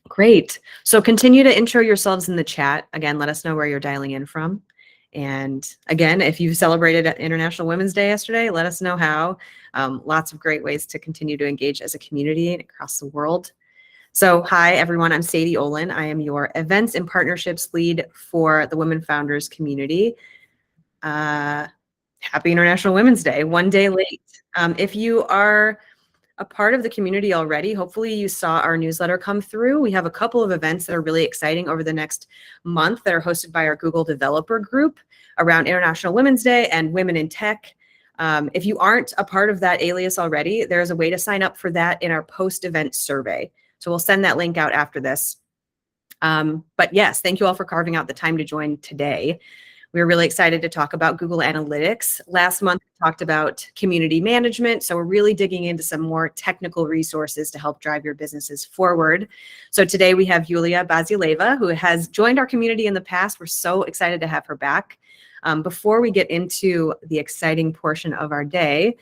Great. So continue to intro yourselves in the chat. Again, let us know where you're dialing in from. And again, if you celebrated International Women's Day yesterday, let us know how. Lots of great ways to continue to engage as a community across the world. So hi, everyone. I'm Sadie Olin. I am your events and partnerships lead for the Women Founders community. Happy International Women's Day, one day late. If you are a part of the community already, hopefully you saw our newsletter come through. We have a couple of events that are really exciting over the next month that are hosted by our Google developer group around International Women's Day and Women in Tech. If you aren't a part of that alias already, there's a way to sign up for that in our post-event survey. So we'll send that link out after this. But yes, thank you all for carving out the time to join today. We're really excited to talk about Google Analytics. Last month, we talked about community management. So we're really digging into some more technical resources to help drive your businesses forward. So today we have Yulia Bazileva, who has joined our community in the past. We're so excited to have her back. Before we get into the exciting portion of our day,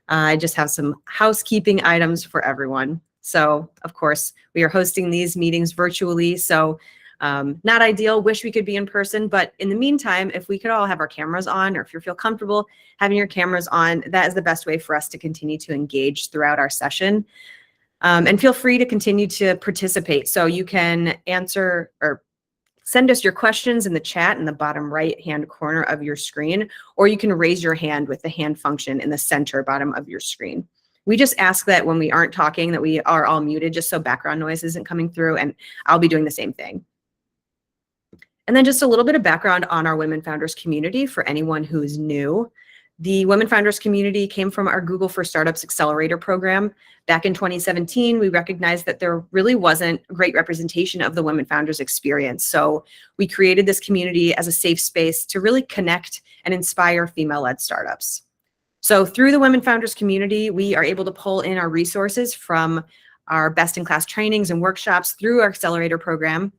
I just have some housekeeping items for everyone. So of course, we are hosting these meetings virtually. So not ideal, wish we could be in person, but in the meantime, if we could all have our cameras on, or if you feel comfortable having your cameras on, that is the best way for us to continue to engage throughout our session. And feel free to continue to participate. So you can answer or send us your questions in the chat in the bottom right-hand corner of your screen, or you can raise your hand with the hand function in the center bottom of your screen. We just ask that when we aren't talking that we are all muted just so background noise isn't coming through, and I'll be doing the same thing. And then just a little bit of background on our Women Founders community for anyone who is new. The Women Founders community came from our Google for Startups Accelerator program. Back in 2017, we recognized that there really wasn't great representation of the Women Founders experience. So we created this community as a safe space to really connect and inspire female-led startups. So through the Women Founders community, we are able to pull in our resources from our best-in-class trainings and workshops through our accelerator program.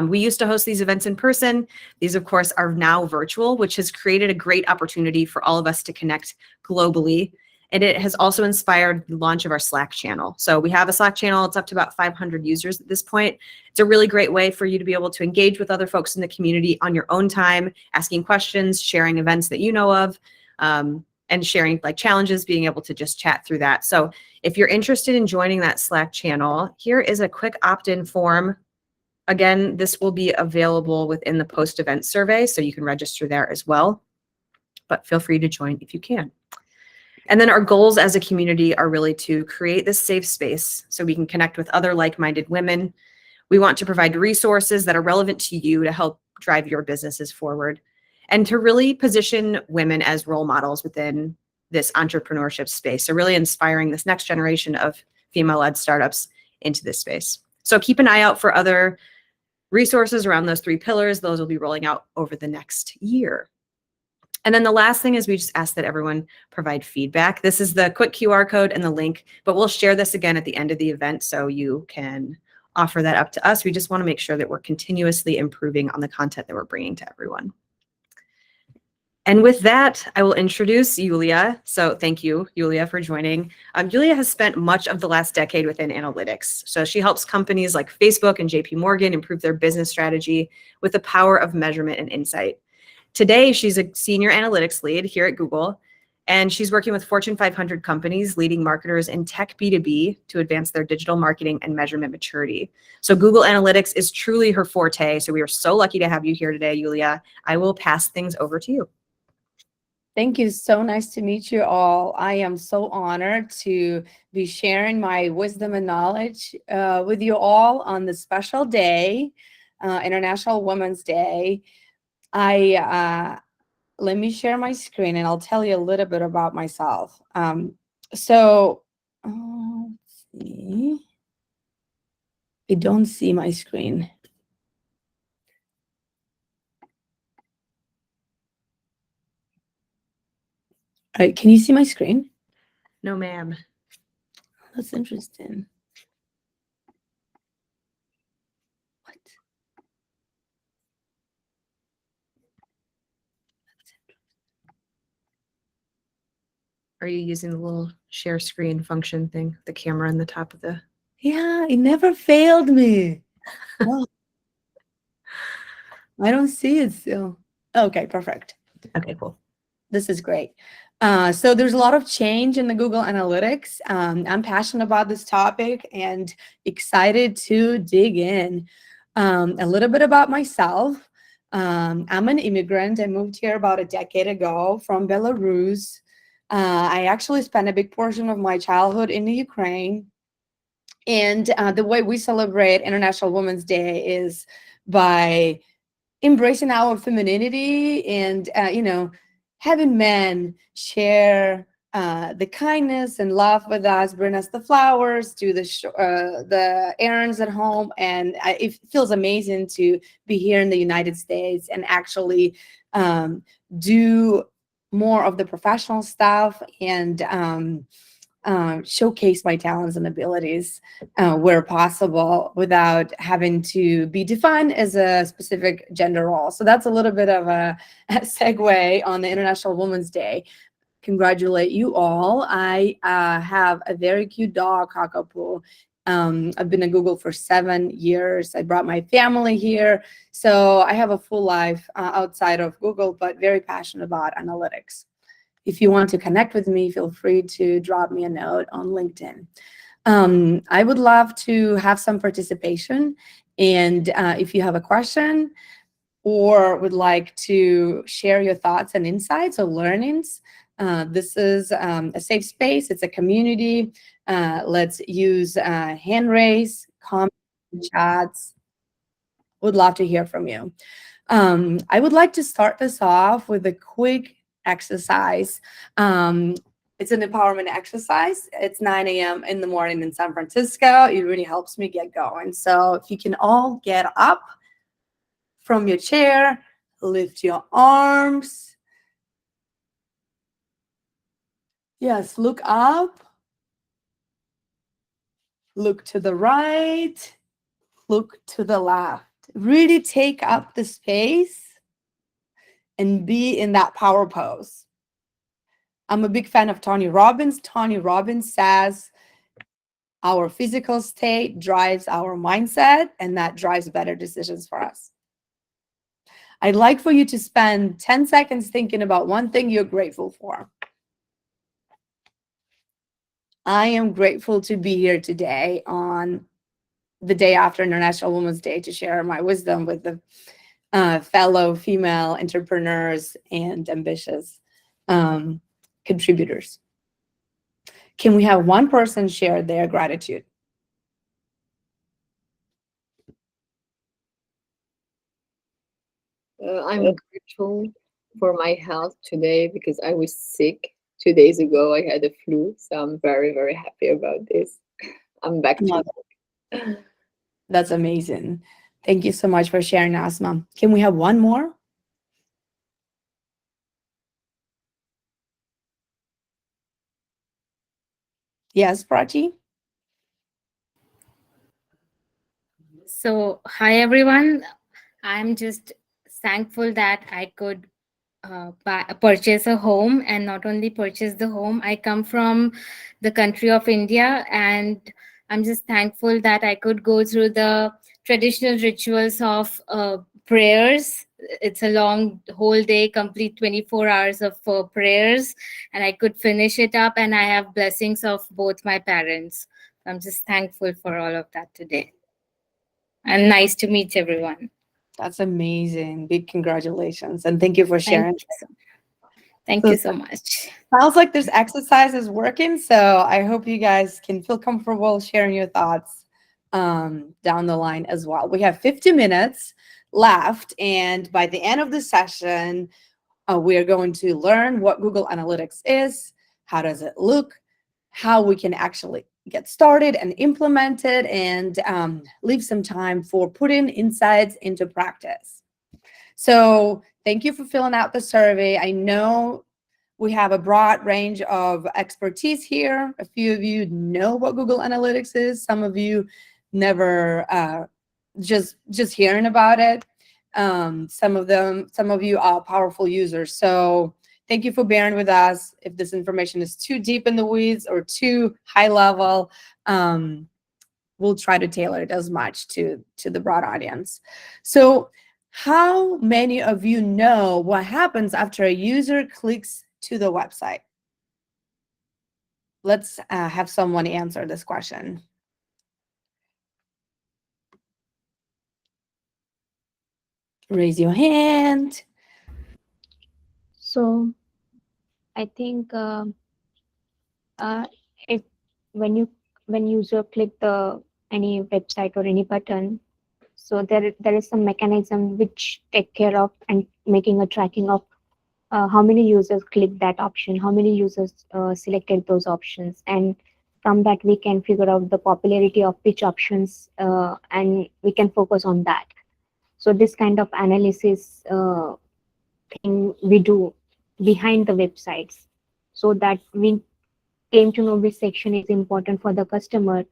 We used to host these events in person. These, of course, are now virtual, which has created a great opportunity for all of us to connect globally. And it has also inspired the launch of our Slack channel. So we have a Slack channel. It's up to about 500 users at this point. It's a really great way for you to be able to engage with other folks in the community on your own time, asking questions, sharing events that you know of, and sharing like challenges, being able to just chat through that. So if you're interested in joining that Slack channel, here is a quick opt-in form. Again, this will be available within the post-event survey, so you can register there as well, but feel free to join if you can. And then our goals as a community are really to create this safe space so we can connect with other like-minded women. We want to provide resources that are relevant to you to help drive your businesses forward, and to really position women as role models within this entrepreneurship space. So really inspiring this next generation of female-led startups into this space. So keep an eye out for other resources around those three pillars. Those will be rolling out over the next year. And then the last thing is we just ask that everyone provide feedback. This is the quick QR code and the link, but we'll share this again at the end of the event so you can offer that up to us. We just want to make sure that we're continuously improving on the content that we're bringing to everyone. And with that, I will introduce Yulia. So thank you, Yulia, for joining. Yulia has spent much of the last decade within analytics. So she helps companies like Facebook and JP Morgan improve their business strategy with the power of measurement and insight. Today, she's a senior analytics lead here at Google, and she's working with Fortune 500 companies, leading marketers in tech B2B to advance their digital marketing and measurement maturity. So Google Analytics is truly her forte. So we are so lucky to have you here today, Yulia. I will pass things over to you. Thank you. So nice to meet you all. I am so honored to be sharing my wisdom and knowledge with you all on this special day, International Women's Day. Let me share my screen and I'll tell you a little bit about myself. Let's see. I don't see my screen. All right, can you see my screen? No, ma'am. That's interesting. What? Are you using the little share screen function thing, the camera on the top of the Yeah, it never failed me. Oh, I don't see it still. Okay, perfect. Okay, cool. This is great. So there's a lot of change in the Google Analytics. I'm passionate about this topic and excited to dig in. A little bit about myself. I'm an immigrant. I moved here about a decade ago from Belarus. I actually spent a big portion of my childhood in the Ukraine. And the way we celebrate International Women's Day is by embracing our femininity and having men share the kindness and love with us, bring us the flowers, do the errands at home. And it feels amazing to be here in the United States and actually do more of the professional stuff and showcase my talents and abilities where possible without having to be defined as a specific gender role. So that's a little bit of a segue on the International Women's Day. Congratulate you all. I have a very cute dog, Kakapo. I've been at Google for 7 years. I brought my family here. So I have a full life outside of Google, but very passionate about analytics. If you want to connect with me, feel free to drop me a note on LinkedIn. I would love to have some participation. And if you have a question or would like to share your thoughts and insights or learnings, this is a safe space. It's a community. Let's use hand raise, comment, chats. Would love to hear from you. I would like to start this off with a quick exercise. It's an empowerment exercise. It's 9 a.m. in the morning in San Francisco. It really helps me get going. So if you can all get up from your chair, lift your arms. Yes, look up. Look to the right. Look to the left. Really take up the space and be in that power pose. I'm a big fan of Tony Robbins. Tony Robbins says our physical state drives our mindset, and that drives better decisions for us. I'd like for you to spend 10 seconds thinking about one thing you're grateful for. I am grateful to be here today on the day after International Women's Day to share my wisdom with the fellow female entrepreneurs and ambitious contributors. Can we have one person share their gratitude? I'm grateful for my health today because I was sick 2 days ago. I had a flu, so I'm very, very happy about this. I'm back to work. That's amazing. Thank you so much for sharing, Asma. Can we have one more? Yes, Prachi? So, hi everyone. I'm just thankful that I could purchase a home, and not only purchase the home. I come from the country of India, and I'm just thankful that I could go through the traditional rituals of prayers. It's a long whole day, complete 24 hours of prayers, and I could finish it up, and I have blessings of both my parents. I'm just thankful for all of that today. And nice to meet everyone. That's amazing. Big congratulations. And thank you for Thank sharing. you. Thank So you so much. sounds like this exercise is working. So I hope you guys can feel comfortable sharing your thoughts down the line as well. We have 50 minutes left. And by the end of the session, we are going to learn what Google Analytics is, how does it look, how we can actually get started and implement it, and leave some time for putting insights into practice. So thank you for filling out the survey. I know we have a broad range of expertise here. A few of you know what Google Analytics is. Some of you never, just hearing about it. Some of you are powerful users. So thank you for bearing with us. If this information is too deep in the weeds or too high level, we'll try to tailor it as much to the broad audience. So how many of you know what happens after a user clicks to the website? Let's have someone answer this question. Raise your hand. So I think if when user click the any website or any button, so there is some mechanism which take care of and making a tracking of how many users clicked that option, how many users selected those options, and from that we can figure out the popularity of which options, and we can focus on that. So this kind of analysis thing we do behind the websites, so that we came to know which section is important for the customer,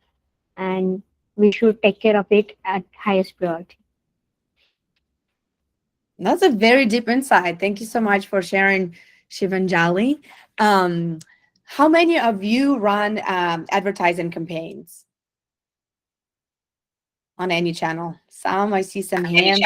and we should take care of it at highest priority. That's a very deep insight. Thank you so much for sharing, Shivanjali. How many of you run advertising campaigns on any channel? Some, I see some hands.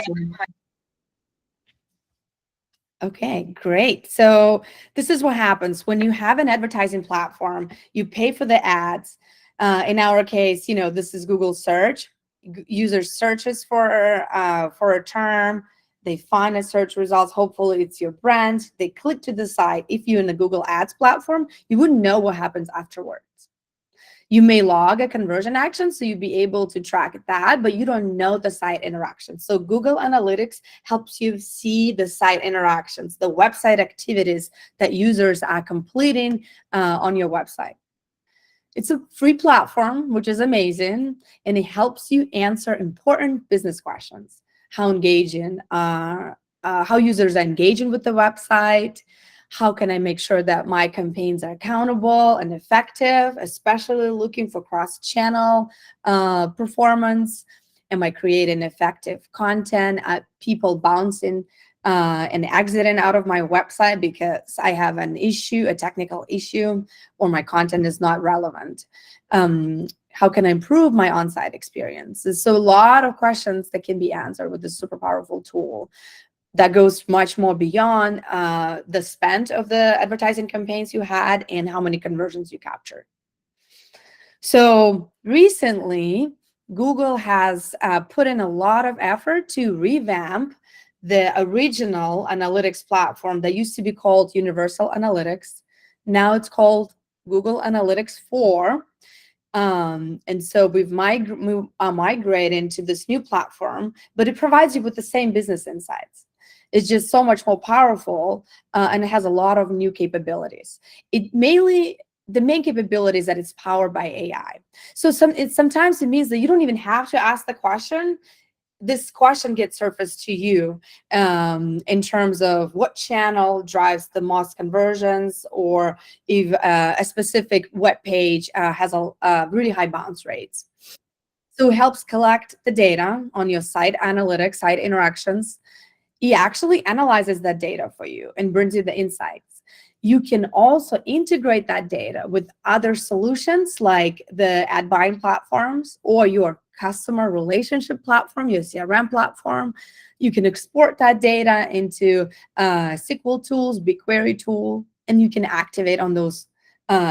Okay, great. So this is what happens when you have an advertising platform. You pay for the ads. In our case, this is Google search. User searches for a term. They find a search results. Hopefully, it's your brand. They click to the site. If you're in the Google Ads platform, you wouldn't know what happens afterwards. You may log a conversion action, so you'll be able to track that, but you don't know the site interactions. So Google Analytics helps you see the site interactions, the website activities that users are completing on your website. It's a free platform, which is amazing, and it helps you answer important business questions. How users are engaging with the website. How can I make sure that my campaigns are accountable and effective, especially looking for cross-channel performance? Am I creating effective content? People bouncing and exiting out of my website because I have an issue, a technical issue, or my content is not relevant? How can I improve my on-site experience? So a lot of questions that can be answered with this super powerful tool that goes much more beyond the spend of the advertising campaigns you had and how many conversions you captured. So recently, Google has put in a lot of effort to revamp the original analytics platform that used to be called Universal Analytics. Now it's called Google Analytics 4. And so we've migrated into this new platform, but it provides you with the same business insights. It's just so much more powerful, and it has a lot of new capabilities. The main capability is that it's powered by AI. So sometimes it means that you don't even have to ask the question. This question gets surfaced to you in terms of what channel drives the most conversions, or if a specific web page has a really high bounce rates. So it helps collect the data on your site analytics, site interactions. It actually analyzes that data for you and brings you the insights. You can also integrate that data with other solutions like the ad buying platforms or your customer relationship platform, your CRM platform. You can export that data into SQL tools, BigQuery tool, and you can activate on those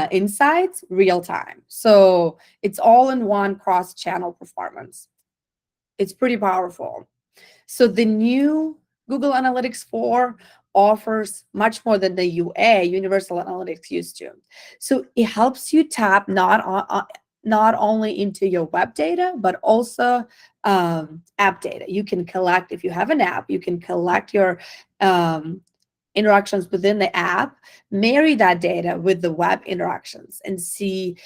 insights real time. So it's all in one cross-channel performance. It's pretty powerful. So the new Google Analytics 4 offers much more than the UA, Universal Analytics, used to. So it helps you tap not only into your web data, but also app data. You can collect, if you have an app, you can collect your interactions within the app, marry that data with the web interactions, and see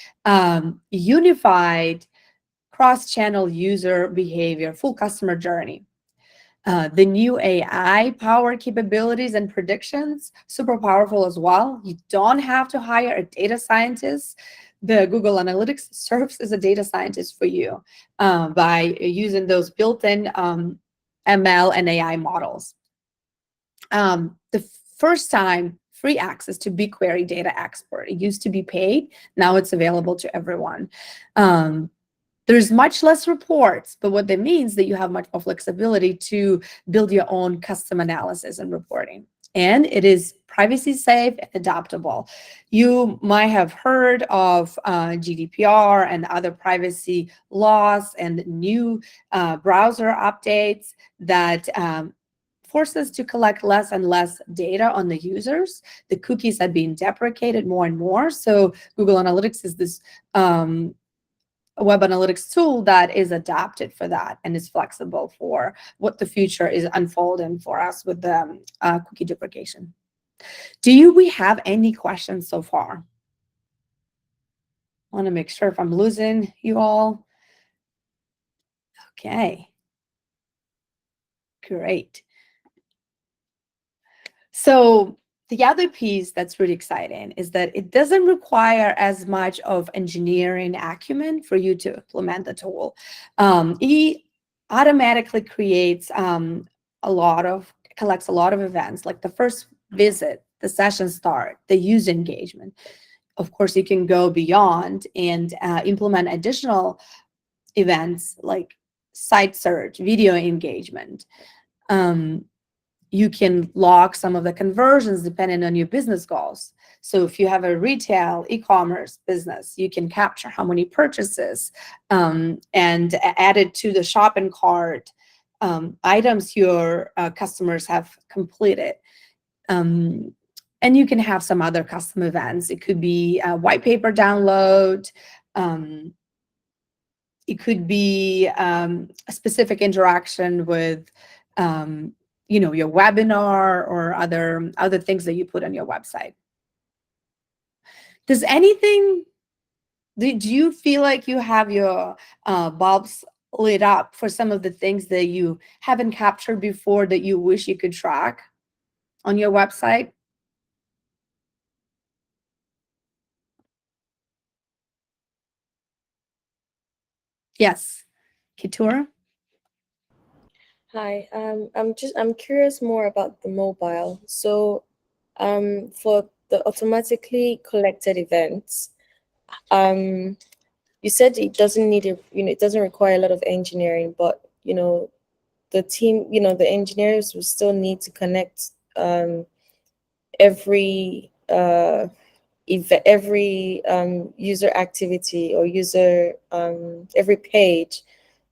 unified cross-channel user behavior, full customer journey. The new AI power capabilities and predictions, super powerful as well. You don't have to hire a data scientist. The Google Analytics serves as a data scientist for you by using those built-in ML and AI models. The first time free access to BigQuery Data Export. It used to be paid. Now it's available to everyone. There's much less reports, but what that means is that you have much more flexibility to build your own custom analysis and reporting. And it is privacy safe and adaptable. You might have heard of GDPR and other privacy laws and new browser updates that force us to collect less and less data on the users. The cookies are being deprecated more and more. So Google Analytics is this web analytics tool that is adapted for that and is flexible for what the future is unfolding for us with the cookie deprecation. We have any questions so far? I want to make sure if I'm losing you all. Okay. Great. So the other piece that's really exciting is that it doesn't require as much of engineering acumen for you to implement the tool. It automatically collects a lot of events, like the first visit, the session start, the user engagement. Of course, you can go beyond and implement additional events like site search, video engagement. You can log some of the conversions depending on your business goals. So if you have a retail e-commerce business, you can capture how many purchases and add it to the shopping cart items your customers have completed. And you can have some other custom events. It could be a white paper download. It could be a specific interaction with your webinar or other things that you put on your website. Do you feel like you have your bulbs lit up for some of the things that you haven't captured before that you wish you could track on your website? Yes, Kitura? Hi, I'm curious more about the mobile. So, for the automatically collected events, you said it doesn't need it doesn't require a lot of engineering, but the team, the engineers will still need to connect every user activity or user every page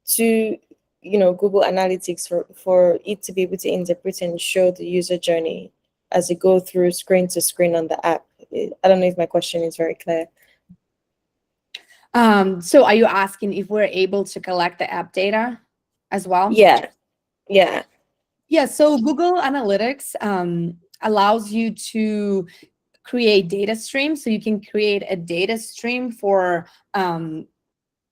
to Google Analytics for it to be able to interpret and show the user journey as it go through screen to screen on the app. I don't know if my question is very clear. So are you asking if we're able to collect the app data as well? Yeah. Yeah, so Google Analytics allows you to create data streams. So you can create a data stream for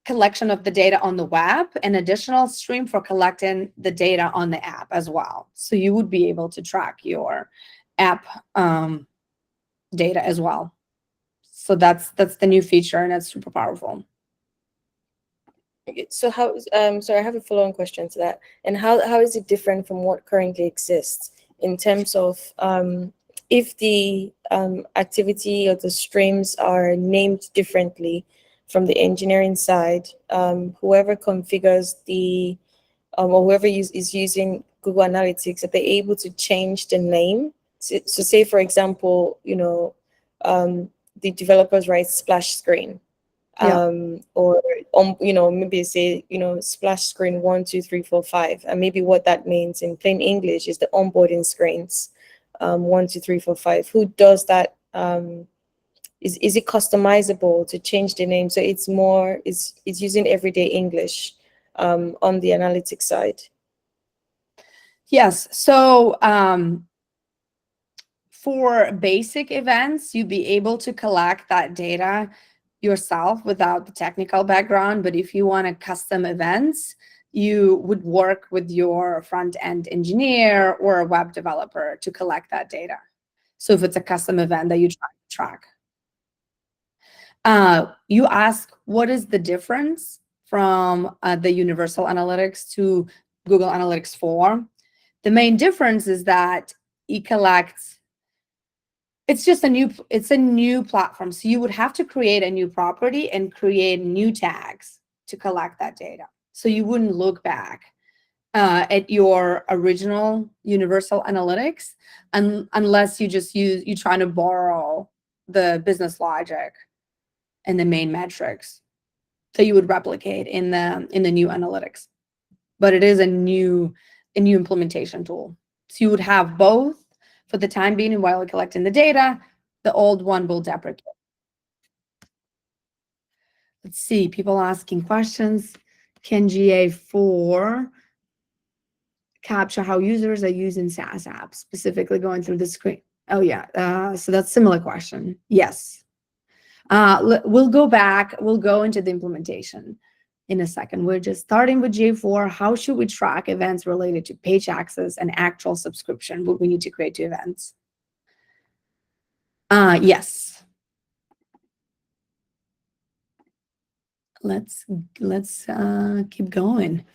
collection of the data on the web, an additional stream for collecting the data on the app as well. So you would be able to track your app data as well. So that's the new feature, and that's super powerful. Okay, so how sorry, I have a follow-on question to that. And how is it different from what currently exists in terms of if the activity or the streams are named differently from the engineering side, whoever configures the or whoever is using Google Analytics, are they able to change the name? So say, for example, the developers write splash screen, or maybe say splash screen 1, 2, 3, 4, 5, and maybe what that means in plain English is the onboarding screens 1, 2, 3, 4, 5. Who does that? Is it customizable to change the name so it's using everyday English on the analytics side? Yes. So for basic events, you'd be able to collect that data yourself without the technical background. But if you want a custom events, you would work with your front-end engineer or a web developer to collect that data. So if it's a custom event that you try to track. You ask, what is the difference from the Universal Analytics to Google Analytics 4? The main difference is that it collects, it's a new platform. So you would have to create a new property and create new tags to collect that data. So you wouldn't look back at your original universal analytics unless you're trying to borrow the business logic and the main metrics that you would replicate in the new analytics. But it is a new implementation tool. So you would have both for the time being, and while you're collecting the data, the old one will deprecate. Let's see, people asking questions. Can GA4 capture how users are using SaaS apps, specifically going through the screen? Oh yeah, so that's a similar question. Yes. We'll go back, we'll go into the implementation in a second. We're just starting with GA4. How should we track events related to page access and actual subscription? What we need to create to events? Yes. Let's keep going.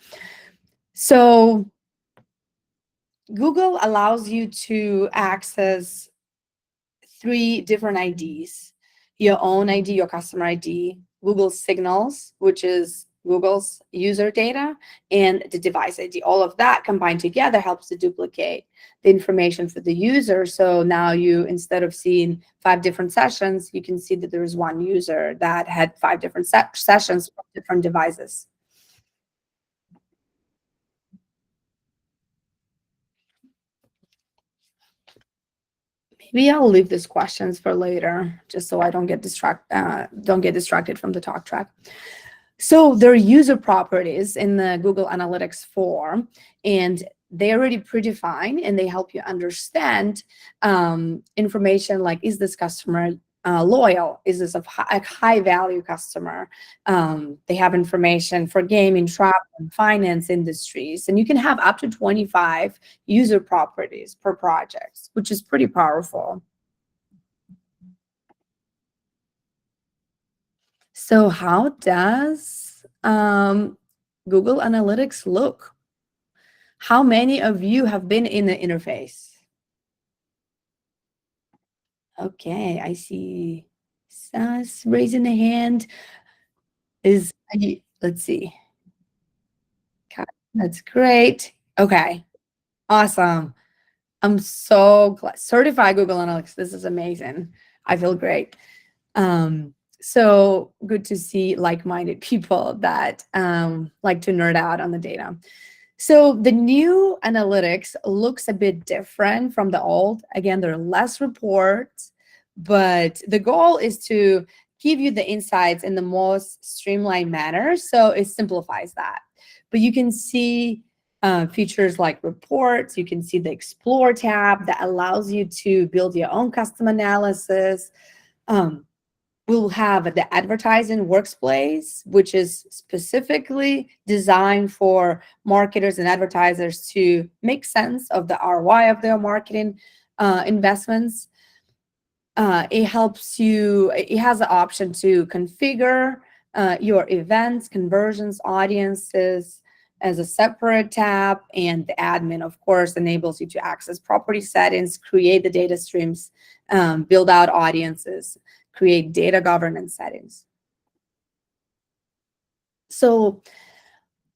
So Google allows you to access 3 different IDs: your own ID, your customer ID, Google Signals, which is Google's user data, and the device ID. All of that combined together helps to duplicate the information for the user. So now you, instead of seeing 5 different sessions, you can see that there is one user that had 5 different sessions from different devices. Maybe I'll leave these questions for later, just so I don't get distracted from the talk track. So there are user properties in the Google Analytics 4, and they're already predefined, and they help you understand information like, is this customer loyal? Is this a high value customer? They have information for gaming, travel, and finance industries, and you can have up to 25 user properties per project, which is pretty powerful. So how does Google Analytics look? How many of you have been in the interface? Okay, I see Sas raising a hand. Let's see. Okay, that's great. Okay, awesome. I'm so glad. Certified Google Analytics. This is amazing. I feel great. So good to see like-minded people that like to nerd out on the data. So the new analytics looks a bit different from the old. Again, there are less reports, but the goal is to give you the insights in the most streamlined manner. So it simplifies that. But you can see features like reports. You can see the Explore tab that allows you to build your own custom analysis. We'll have the advertising workspace, which is specifically designed for marketers and advertisers to make sense of the ROI of their marketing investments. It helps you, it has the option to configure your events, conversions, audiences as a separate tab, and the admin, of course, enables you to access property settings, create the data streams, build out audiences, create data governance settings. So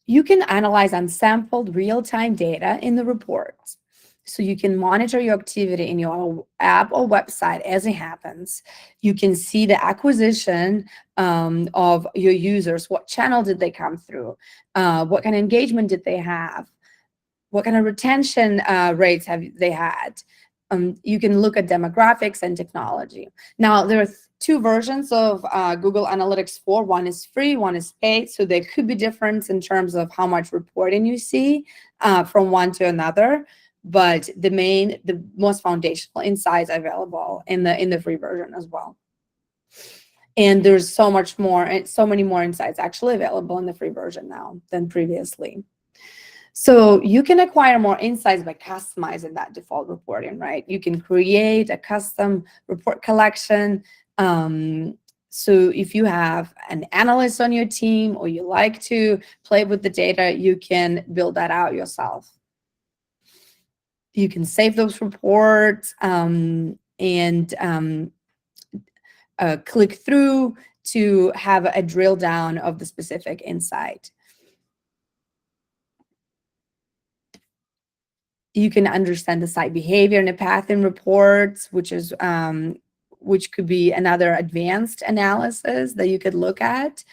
you can analyze unsampled real-time data in the reports. So you can monitor your activity in your app or website as it happens. You can see the acquisition of your users. What channel did they come through? What kind of engagement did they have? What kind of retention rates have they had? You can look at demographics and technology. Now, there are 2 versions of Google Analytics 4. One is free, one is paid. So there could be difference in terms of how much reporting you see from one to another. But the most foundational insights are available in the free version as well. And there's so much more, and so many more insights actually available in the free version now than previously. So you can acquire more insights by customizing that default reporting, right? You can create a custom report collection. So if you have an analyst on your team, or you like to play with the data, you can build that out yourself. You can save those reports and click through to have a drill down of the specific insight. You can understand the site behavior and the pattern reports, which could be another advanced analysis that you could look at.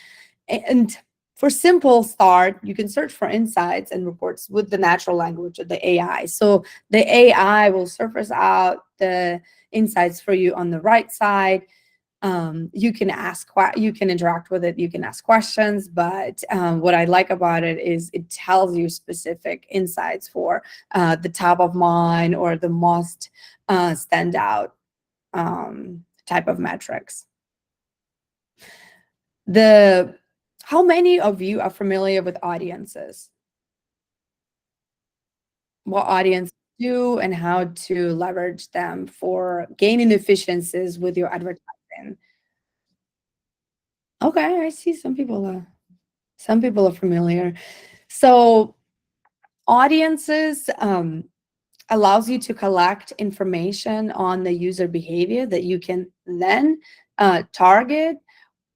And for simple start, you can search for insights and reports with the natural language of the AI. So the AI will surface out the insights for you on the right side. You can interact with it, you can ask questions, but what I like about it is it tells you specific insights for the top of mind or the most standout type of metrics. How many of you are familiar with audiences? What audiences do and how to leverage them for gaining efficiencies with your advertising? Okay, I see some people are familiar. So audiences allows you to collect information on the user behavior that you can then target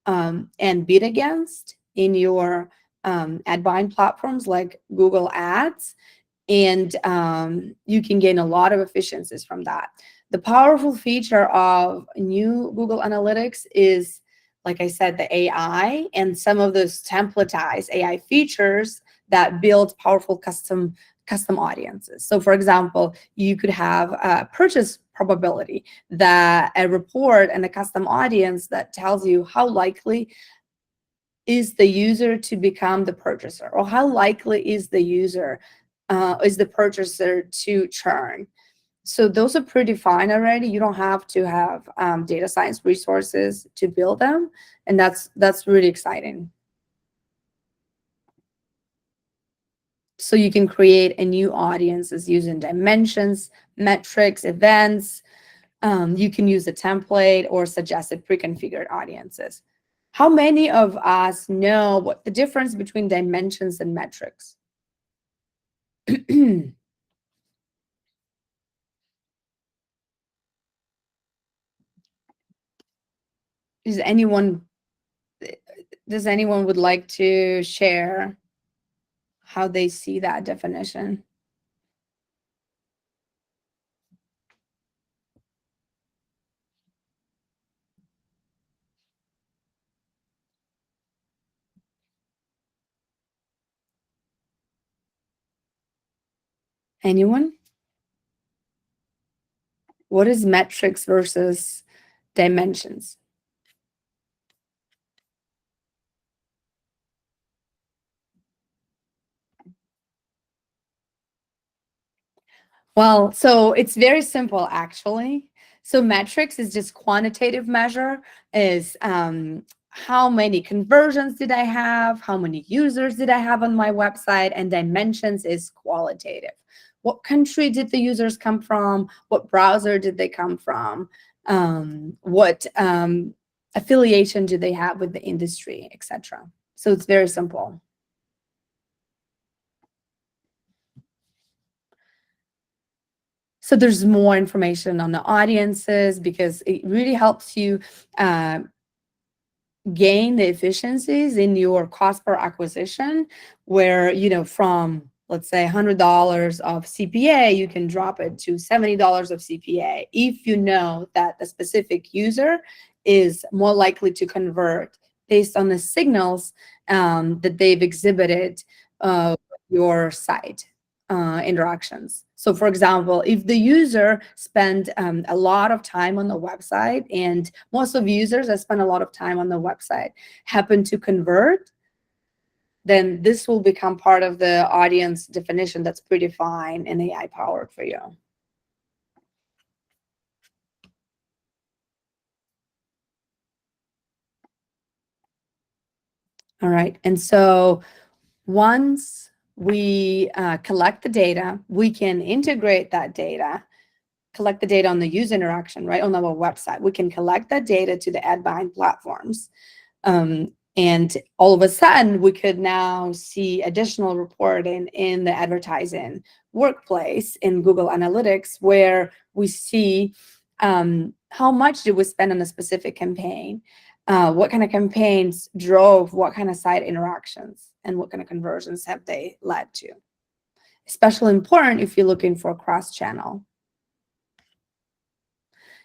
and bid against in your ad buying platforms like Google Ads. And you can gain a lot of efficiencies from that. The powerful feature of new Google Analytics is, like I said, the AI and some of those templatized AI features that build powerful custom audiences. So for example, you could have a purchase probability, that a report and a custom audience that tells you how likely is the user to become the purchaser, or how likely is the purchaser to churn. So those are predefined already. You don't have to have data science resources to build them, and that's really exciting. So you can create a new audiences using dimensions, metrics, events. You can use a template or suggested pre-configured audiences. How many of us know what the difference between dimensions and metrics? Does anyone would like to share how they see that definition? Anyone? What is metrics versus dimensions? Well, so it's very simple, actually. So metrics is just quantitative measure, is how many conversions did I have, how many users did I have on my website, and dimensions is qualitative. What country did the users come from? What browser did they come from? What affiliation do they have with the industry, etc. So it's very simple. So there's more information on the audiences because it really helps you gain the efficiencies in your cost per acquisition, where, from, let's say, $100 of CPA, you can drop it to $70 of CPA if you know that the specific user is more likely to convert based on the signals that they've exhibited your site interactions. So for example, if the user spent a lot of time on the website, and most of users that spend a lot of time on the website happen to convert, then this will become part of the audience definition that's predefined and AI powered for you. All right, and so once we collect the data, we can integrate that data, collect the data on the user interaction, right, on our website. We can collect that data to the ad buying platforms. And all of a sudden, we could now see additional reporting in the advertising workplace in Google Analytics, where we see how much did we spend on a specific campaign, what kind of campaigns drove what kind of site interactions, and what kind of conversions have they led to. Especially important if you're looking for cross-channel.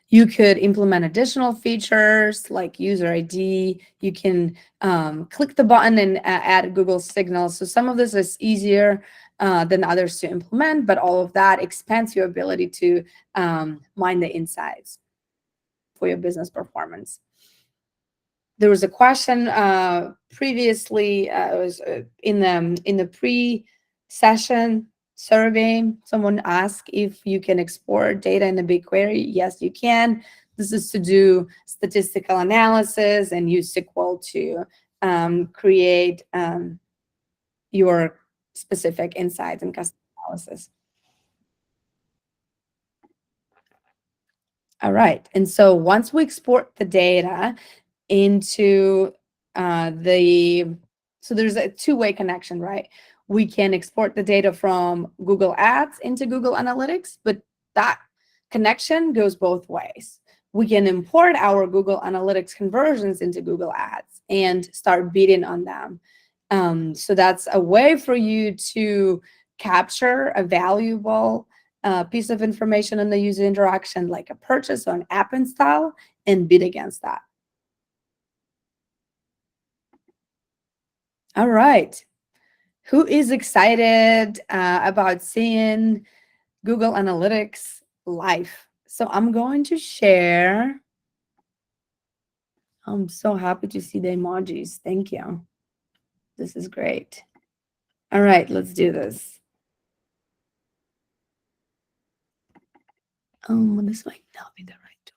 You could implement additional features like user ID. You can click the button and add Google Signals. So some of this is easier than others to implement, but all of that expands your ability to mine the insights for your business performance. There was a question previously, it was in the pre-session survey. Someone asked if you can export data in a BigQuery. Yes, you can. This is to do statistical analysis and use SQL to create your specific insights and custom analysis. All right, and so once we export the data into so there's a two-way connection, right? We can export the data from Google Ads into Google Analytics, but that connection goes both ways. We can import our Google Analytics conversions into Google Ads and start bidding on them. So that's a way for you to capture a valuable piece of information in the user interaction, like a purchase or an app install, and bid against that. All right. Who is excited about seeing Google Analytics live? So I'm going to share. I'm so happy to see the emojis. Thank you. This is great. All right, let's do this. This might not be the right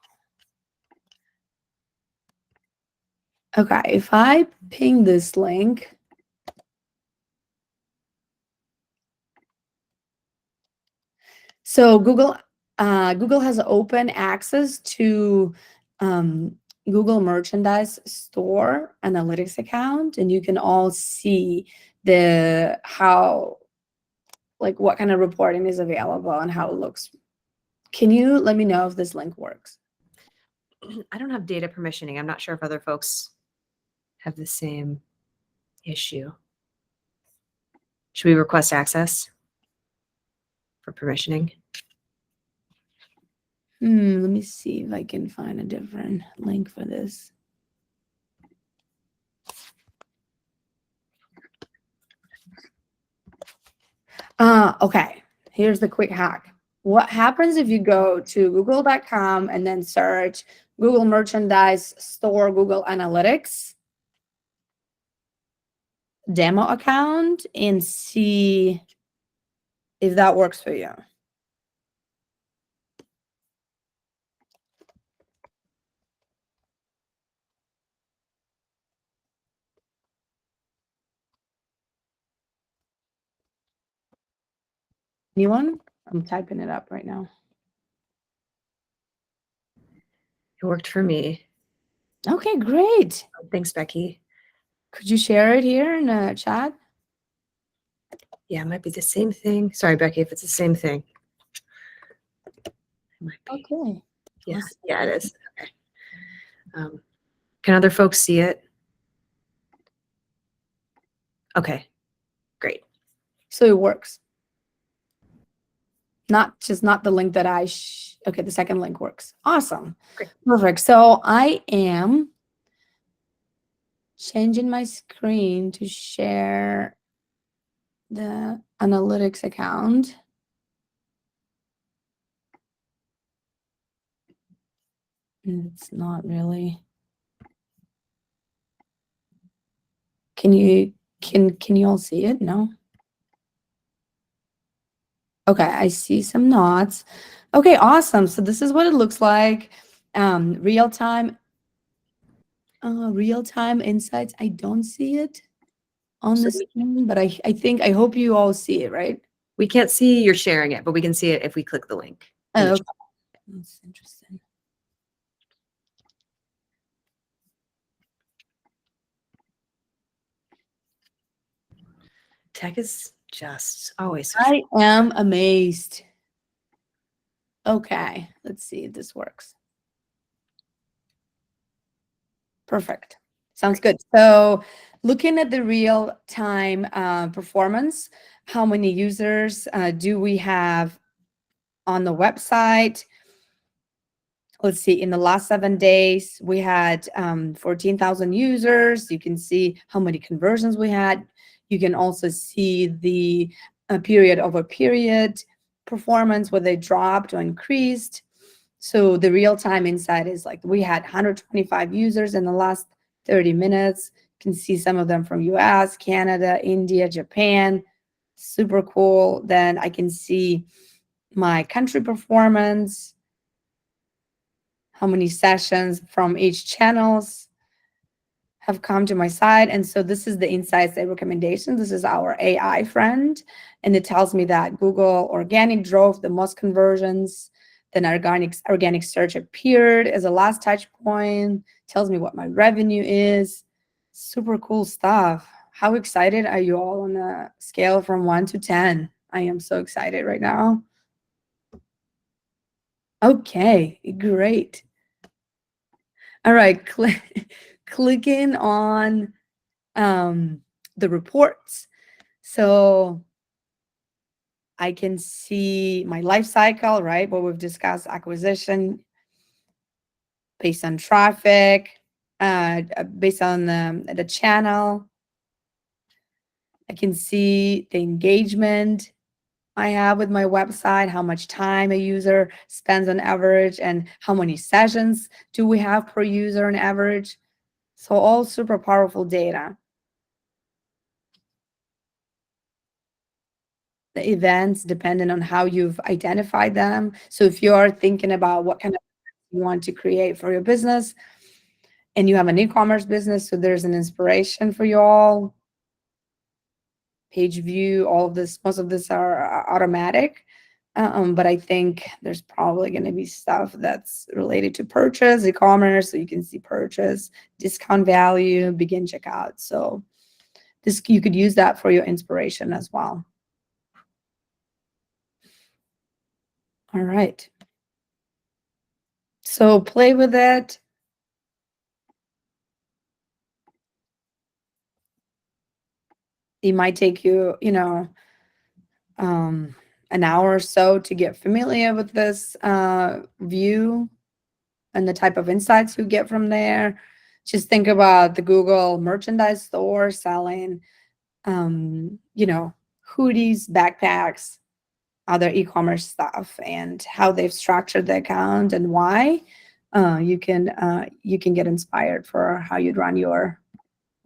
tool. Okay, if I ping this link. So Google has open access to Google Merchandise Store Analytics account, and you can all see what kind of reporting is available and how it looks. Can you let me know if this link works? I don't have data permissioning. I'm not sure if other folks have the same issue. Should we request access for permissioning? Let me see if I can find a different link for this. Okay, here's the quick hack. What happens if you go to google.com and then search Google Merchandise Store Google Analytics demo account and see if that works for you? Anyone? I'm typing it up right now. It worked for me. Okay, great. Thanks, Becky. Could you share it here in the chat? Yeah, it might be the same thing. Sorry, Becky, if it's the same thing. It might be. Okay. Yes, yeah, it is. Okay. Can other folks see it? Okay, great. So it works. Not the link that okay, the second link works. Awesome. Great. Perfect. So I am changing my screen to share the analytics account. It's not really. Can you all see it? No. Okay, I see some knots. Okay, awesome. So this is what it looks like. Real-time insights. I don't see it on the screen, but I hope you all see it, right? We can't see you're sharing it, but we can see it if we click the link. Oh, okay. That's interesting. Tech is just always. I am amazed. Okay, let's see if this works. Perfect. Sounds good. So looking at the real-time performance, how many users do we have on the website? Let's see, in the last 7 days, we had 14,000 users. You can see how many conversions we had. You can also see the period over period performance, whether they dropped or increased. So the real-time insight is like we had 125 users in the last 30 minutes. You can see some of them from US, Canada, India, Japan. Super cool. Then I can see my country performance, how many sessions from each channels have come to my site. And so this is the insights and recommendation. This is our AI friend. And it tells me that Google organic drove the most conversions. Then organic search appeared as a last touch point, tells me what my revenue is. Super cool stuff. How excited are you all on a scale from 1 to 10? I am so excited right now. Okay, great. All right, clicking on the reports. So I can see my life cycle, right? What we've discussed, acquisition based on traffic, based on the channel. I can see the engagement I have with my website, how much time a user spends on average, and how many sessions do we have per user on average. So all super powerful data. The events depending on how you've identified them. So if you're thinking about what kind of you want to create for your business and you have an e-commerce business, so there's an inspiration for you all. Page view, all of this, most of this are automatic. But I think there's probably going to be stuff that's related to purchase, e-commerce, so you can see purchase, discount value, begin checkout. So this, you could use that for your inspiration as well. All right. So play with it. It might take you, an hour or so to get familiar with this view and the type of insights you get from there. Just think about the Google merchandise store selling, hoodies, backpacks, other e-commerce stuff, and how they've structured the account and why. You can get inspired for how you'd run your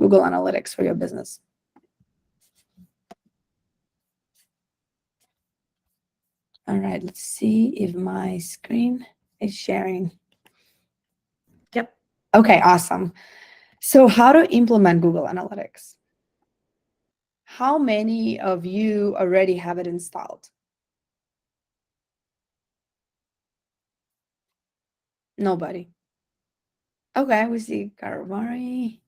Google Analytics for your business. All right, let's see if my screen is sharing. Yep. Okay, awesome. So how to implement Google Analytics? How many of you already have it installed? Nobody. Okay, we see Karvari.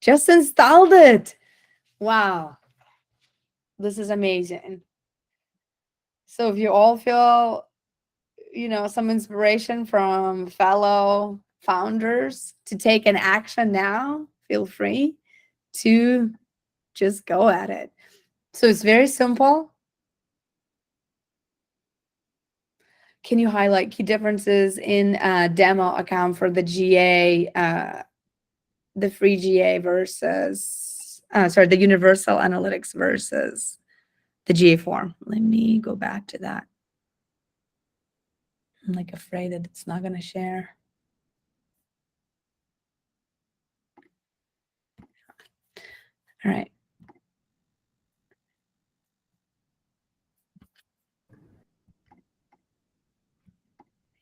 Just installed it. Wow. This is amazing. So if you all feel, some inspiration from fellow founders to take an action now, feel free to just go at it. So it's very simple. Can you highlight key differences in demo account for the GA, the free GA versus, the Universal Analytics versus the GA form? Let me go back to that. I'm like afraid that it's not going to share. All right.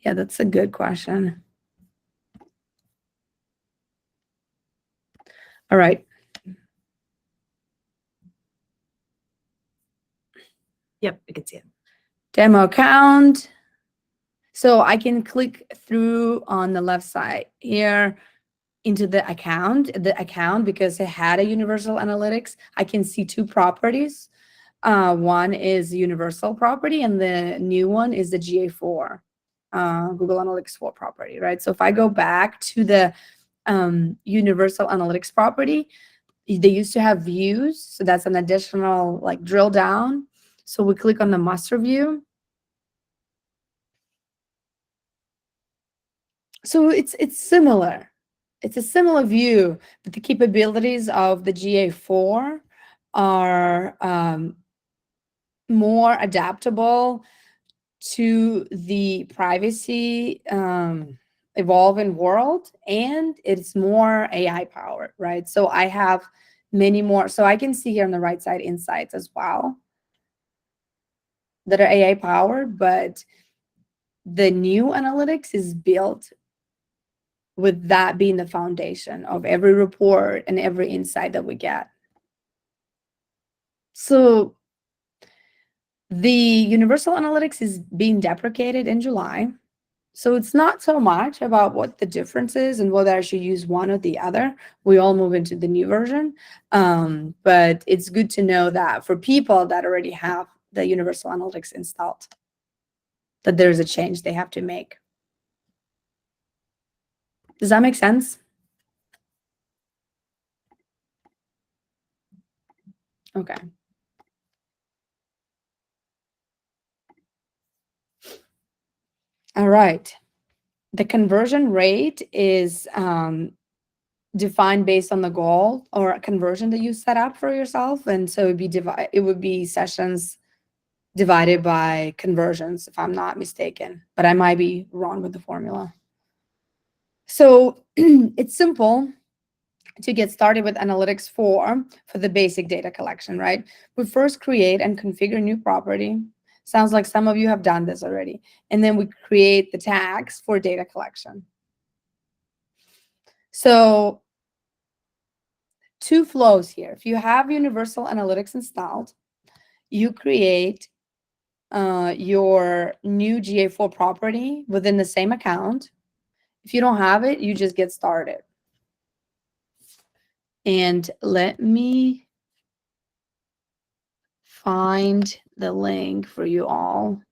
Yeah, that's a good question. All right. Yep, I can see it. Demo account. So I can click through on the left side here into the account because it had a Universal Analytics. I can see two properties. One is universal property, and the new one is the GA4, Google Analytics 4 property, right? So if I go back to the universal analytics property, they used to have views. So that's an additional like drill down. So we click on the master view. So it's similar. It's a similar view, but the capabilities of the GA4 are more adaptable to the privacy evolving world, and it's more AI powered, right? So I have many more. So I can see here on the right side insights as well that are AI powered, but the new analytics is built with that being the foundation of every report and every insight that we get. So the universal analytics is being deprecated in July. So it's not so much about what the difference is and whether I should use one or the other. We all move into the new version. But it's good to know that for people that already have the universal analytics installed, that there's a change they have to make. Does that make sense? Okay. All right. The conversion rate is defined based on the goal or conversion that you set up for yourself, and so it would be sessions divided by conversions, if I'm not mistaken, but I might be wrong with the formula. So it's simple to get started with Analytics 4 for the basic data collection, right? We first create and configure new property. Sounds like some of you have done this already. And then we create the tags for data collection. So two flows here. If you have Universal Analytics installed, you create your new GA4 property within the same account. If you don't have it, you just get started. And let me find the link for you all.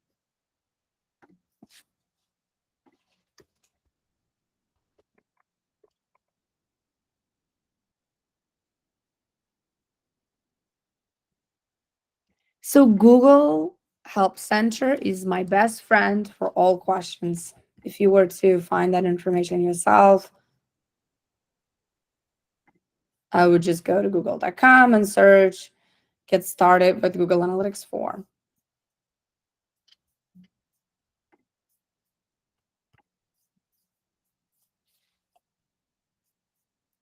So Google Help Center is my best friend for all questions. If you were to find that information yourself, I would just go to google.com and search, get started with Google Analytics 4.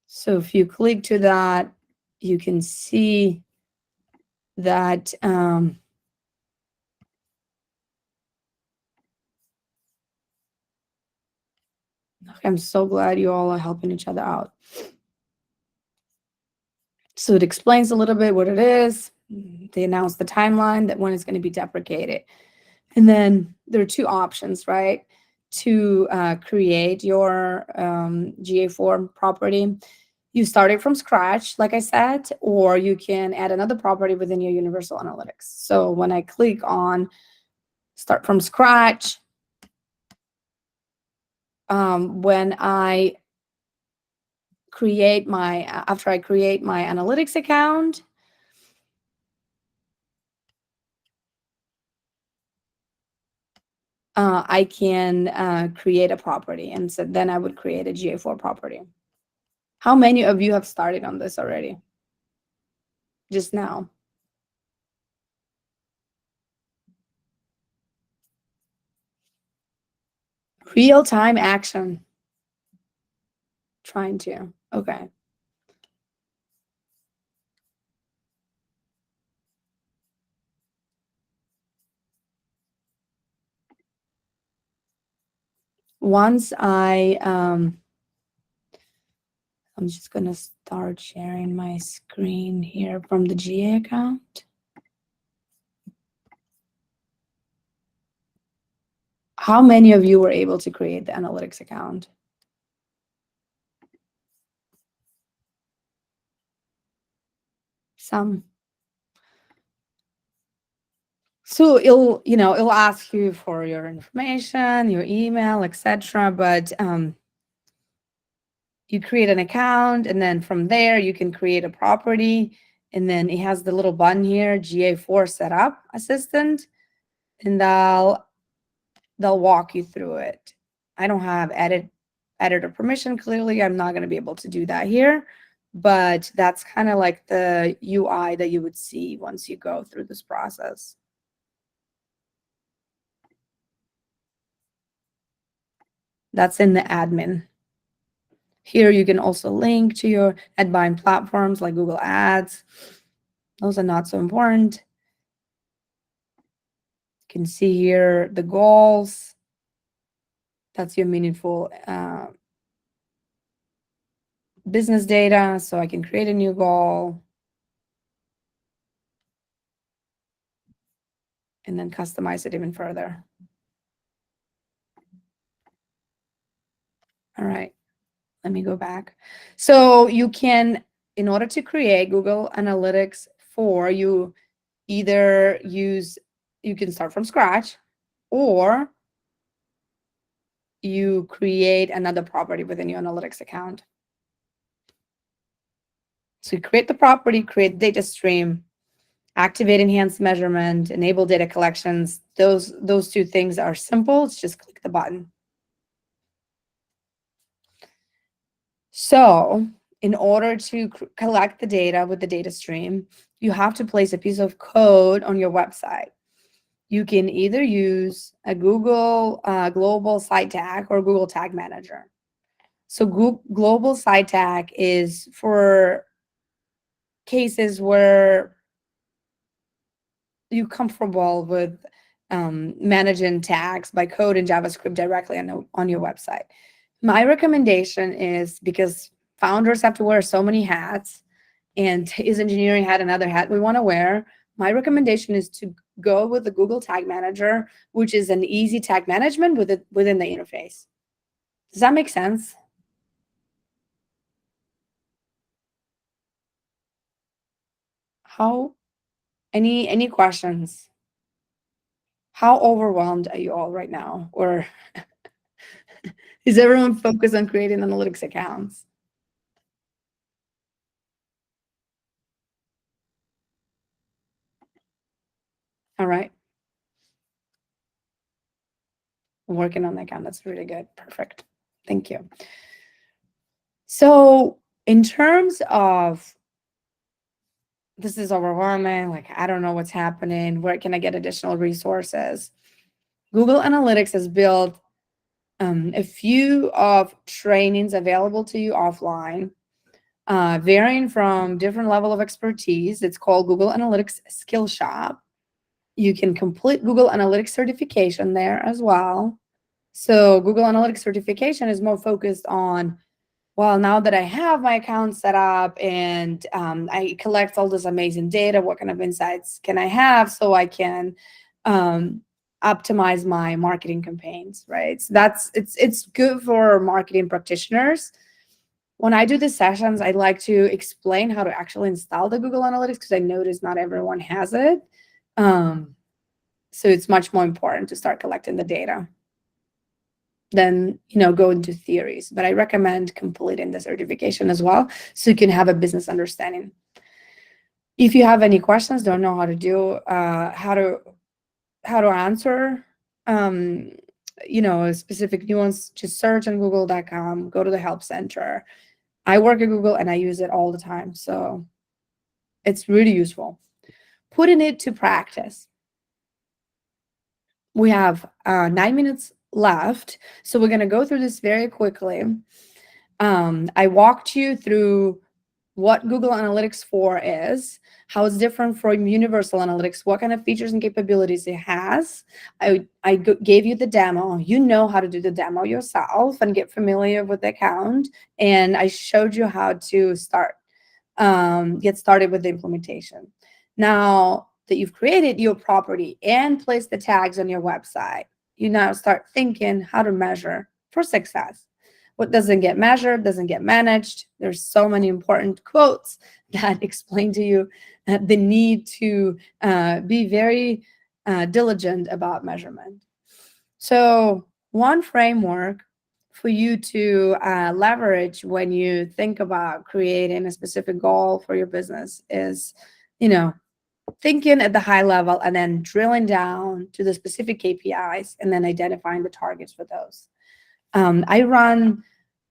So if you click to that, you can see that I'm so glad you all are helping each other out. So it explains a little bit what it is. They announce the timeline that when it's going to be deprecated. And then there are two options, right? To create your GA4 property. You start it from scratch, like I said, or you can add another property within your Universal Analytics. So when I click on Start from Scratch, when I create my, after I create my analytics account, I can create a property. And so then I would create a GA4 property. How many of you have started on this already? Just now? Real-time action. Trying to. Okay. Once I'm just going to start sharing my screen here from the GA account. How many of you were able to create the analytics account? Some. So it'll ask you for your information, your email, etc. But you create an account, and then from there you can create a property, and then it has the little button here, GA4 Setup Assistant, and they'll walk you through it. I don't have editor permission. Clearly, I'm not going to be able to do that here, but that's kind of like the UI that you would see once you go through this process. That's in the admin. Here you can also link to your ad buying platforms like Google Ads. Those are not so important. You can see here the goals. That's your meaningful business data. So I can create a new goal and then customize it even further. All right, let me go back. So you can, in order to create Google Analytics 4, you either you can start from scratch, or you create another property within your analytics account. So you create the property, create data stream, activate enhanced measurement, enable data collections. Those two things are simple. It's just click the button. So in order to collect the data with the data stream, you have to place a piece of code on your website. You can either use a Google Global Site Tag or Google Tag Manager. So Global Site Tag is for cases where you're comfortable with managing tags by code and JavaScript directly on your website. My recommendation is, because founders have to wear so many hats, and is engineering hat another hat we want to wear, my recommendation is to go with the Google Tag Manager, which is an easy tag management within the interface. Does that make sense? Any questions? How overwhelmed are you all right now? Or is everyone focused on creating analytics accounts? All right. I'm working on the account. That's really good. Perfect. Thank you. So in terms of, this is overwhelming, like, I don't know what's happening, where can I get additional resources? Google Analytics has built a few of trainings available to you offline, varying from different level of expertise. It's called Google Analytics Skill Shop. You can complete Google Analytics certification there as well. So Google Analytics certification is more focused on, well, now that I have my account set up and I collect all this amazing data, what kind of insights can I have so I can optimize my marketing campaigns, right? So it's good for marketing practitioners. When I do the sessions, I like to explain how to actually install the Google Analytics, because I notice not everyone has it. So it's much more important to start collecting the data than go into theories. But I recommend completing the certification as well, so you can have a business understanding. If you have any questions, don't know how to do how to answer a specific nuance, just search on google.com, go to the help center. I work at Google and I use it all the time, so it's really useful. Putting it to practice. We have 9 minutes left, so we're going to go through this very quickly. I walked you through what Google Analytics 4 is, how it's different from Universal Analytics, what kind of features and capabilities it has. I gave you the demo. You know how to do the demo yourself and get familiar with the account. And I showed you how to get started with the implementation. Now that you've created your property and placed the tags on your website, you now start thinking how to measure for success. What doesn't get measured doesn't get managed. There's so many important quotes that explain to you the need to be very diligent about measurement. So one framework for you to leverage when you think about creating a specific goal for your business is, thinking at the high level and then drilling down to the specific KPIs and then identifying the targets for those. I run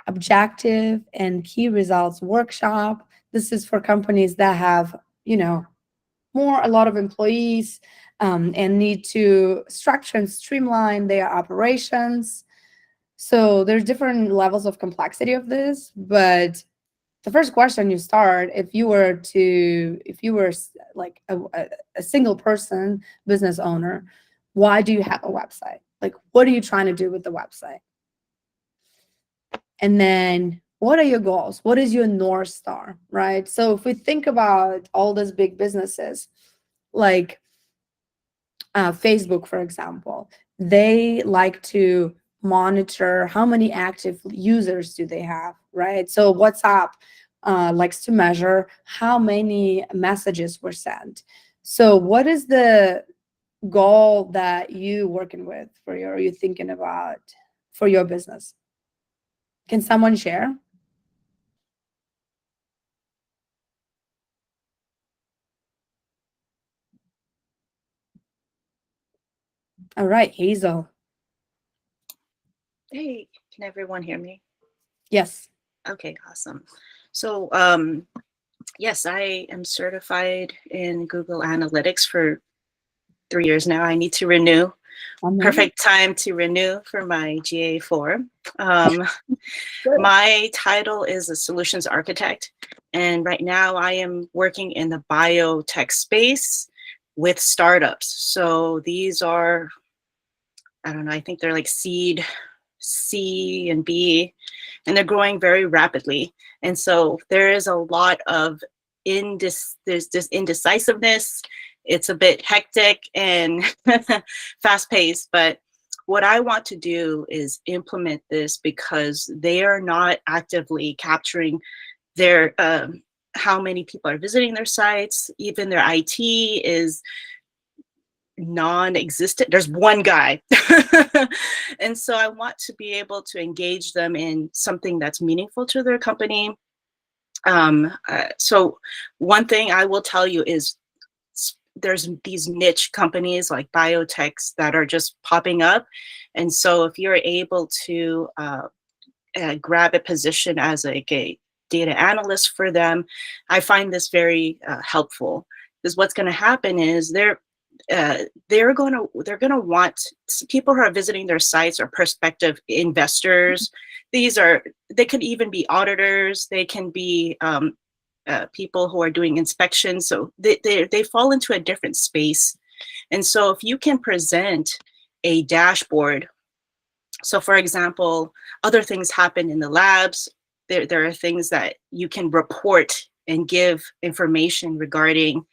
objective and key results workshop. This is for companies that have, a lot of employees and need to structure and streamline their operations. So there's different levels of complexity of this, but the first question you start, if you were like a single person business owner, why do you have a website? Like, what are you trying to do with the website? And then what are your goals? What is your North Star, right? So if we think about all these big businesses, like Facebook, for example, they like to monitor how many active users do they have, right? So WhatsApp likes to measure how many messages were sent. So what is the goal that you working with or you thinking about for your business? Can someone share? All right, Hazel. Hey, can everyone hear me? Yes. Okay, awesome. So, yes, I am certified in Google Analytics for 3 years now. I need to renew. Perfect time to renew for my GA4. My title is a solutions architect, and right now I am working in the biotech space with startups. So these are, I don't know, I think they're like seed C and B, and they're growing very rapidly. And so there is a lot of there's this indecisiveness. It's a bit hectic and fast paced, but what I want to do is implement this because they are not actively capturing their how many people are visiting their sites. Even their IT is non-existent. There's one guy. And so I want to be able to engage them in something that's meaningful to their company. So one thing I will tell you is there's these niche companies like biotechs that are just popping up. And so if you're able to grab a position as a data analyst for them, I find this very helpful, because what's going to happen is they're going to want people who are visiting their sites or prospective investors. They could even be auditors. They can be people who are doing inspections. So they fall into a different space. And so if you can present a dashboard, so for example, other things happen in the labs. There are things that you can report and give information regarding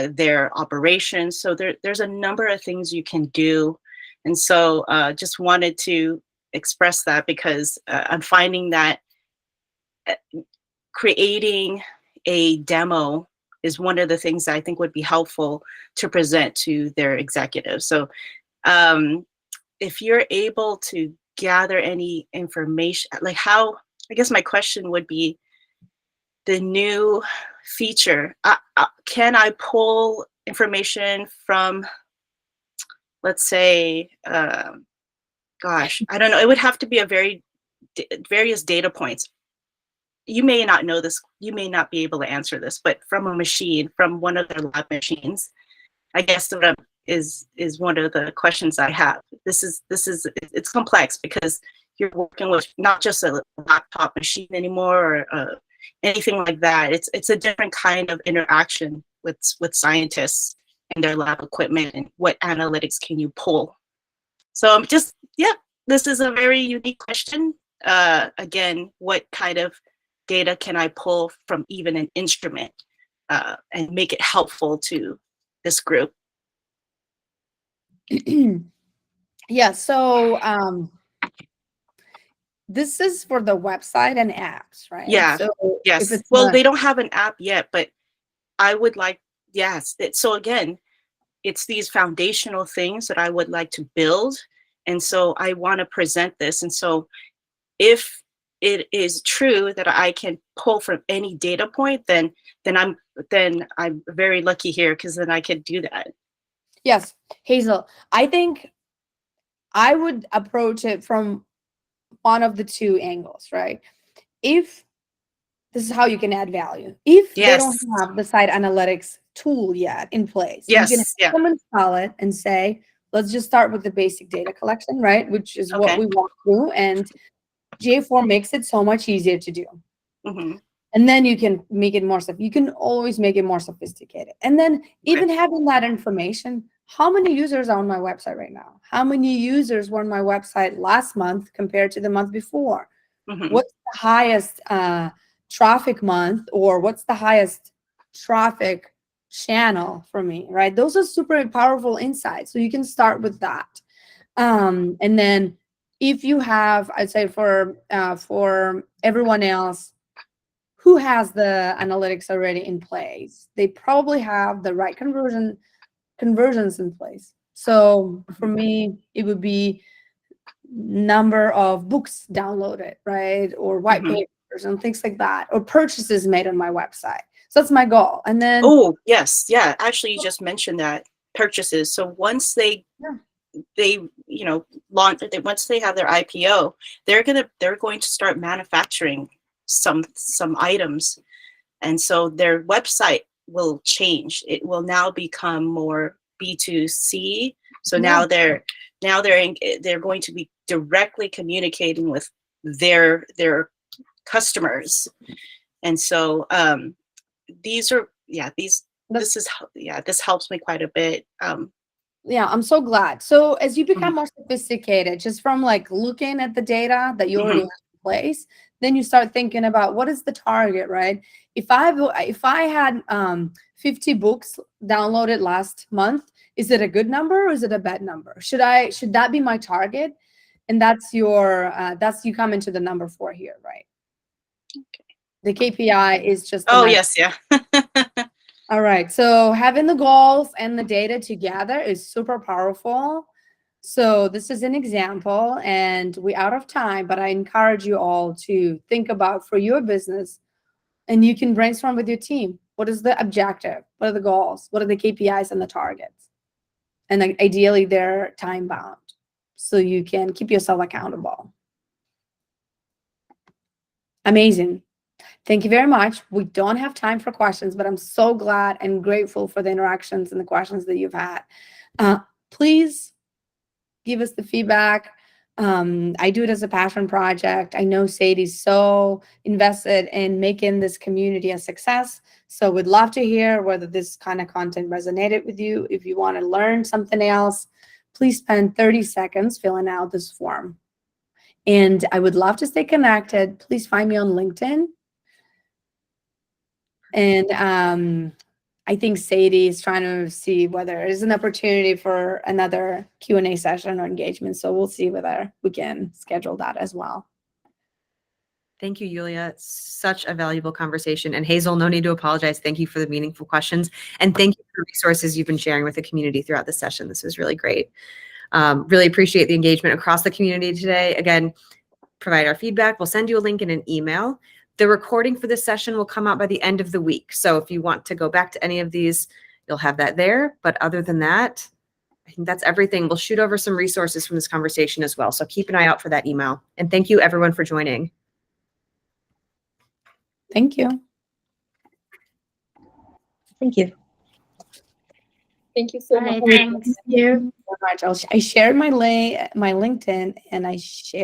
their operations. So there's a number of things you can do. And so just wanted to express that, because I'm finding that creating a demo is one of the things that I think would be helpful to present to their executives. So if you're able to gather any information, like how, I guess my question would be, the new feature, can I pull information from, let's say, gosh, I don't know, it would have to be a various data points. You may not know this, you may not be able to answer this, but from a machine, from one of their lab machines, I guess is one of the questions I have. It's complex, because you're working with not just a laptop machine anymore, or anything like that. It's a different kind of interaction with scientists and their lab equipment, and what analytics can you pull. So I'm just, this is a very unique question. Again, what kind of data can I pull from even an instrument and make it helpful to this group? Yeah, so this is for the website and apps, right? Yeah. So yes. Well, they don't have an app yet, but I would like, yes. So again, it's these foundational things that I would like to build. And so I want to present this. And so if it is true that I can pull from any data point, then I'm very lucky here, because then I could do that. Yes, Hazel, I think I would approach it from one of the two angles, right? If this is how you can add value. If they don't Yes. have the site analytics tool yet in place, you can Yes. Yeah. come install it and say, let's just start with the basic data collection, right? Which is what Okay. we walk through. And GA4 makes it so much easier to do. Mm-hmm. And then you can make it more stuff. You can always make it more sophisticated. And then even having that information, how many users are on my website right now? How many users were on my website last month compared to the month before? Mm-hmm. What's the highest traffic month, or what's the highest traffic channel for me, right? Those are super powerful insights. So you can start with that. And then if you have, I'd say for everyone else who has the analytics already in place, they probably have the right conversions in place. So for me, it would be number of books downloaded, right? Or white papers and things like that, or purchases made on my website. So that's my goal. And then oh yes, yeah, actually you just mentioned that, purchases. So once they launch, once they have their IPO, they're going to start manufacturing some items, and so their website will change. It will now become more B2C. So now they're going to be directly communicating with their customers. And so this helps me quite a bit. Yeah, I'm so glad. So as you become more sophisticated, just from like looking at the data that you already have in place, then you start thinking about what is the target, right? If I had 50 books downloaded last month, is it a good number or is it a bad number? Should that be my target? And that's you come into the number 4 here, right? Okay. The KPI is just yes, yeah. All right, so having the goals and the data together is super powerful. So this is an example, and we're out of time, but I encourage you all to think about for your business, and you can brainstorm with your team. What is the objective? What are the goals? What are the KPIs and the targets? And then ideally they're time bound, so you can keep yourself accountable. Amazing. Thank you very much. We don't have time for questions, but I'm so glad and grateful for the interactions and the questions that you've had. Please give us the feedback. I do it as a passion project. I know Sadie's so invested in making this community a success. So we'd love to hear whether this kind of content resonated with you. If you want to learn something else, please spend 30 seconds filling out this form. And I would love to stay connected. Please find me on LinkedIn. And I think Sadie is trying to see whether there's an opportunity for another Q&A session or engagement. So we'll see whether we can schedule that as well. Thank you, Yulia. Such a valuable conversation. And Hazel, no need to apologize. Thank you for the meaningful questions. And thank you for the resources you've been sharing with the community throughout the session. This was really great. Really appreciate the engagement across the community today. Again, provide our feedback. We'll send you a link in an email. The recording for this session will come out by the end of the week. So if you want to go back to any of these, you'll have that there. But other than that, I think that's everything. We'll shoot over some resources from this conversation as well. So keep an eye out for that email. And thank you everyone for joining. Thank you. Thank you. Thank you so All right, much. thanks. Thank you so much. I shared my LinkedIn and I shared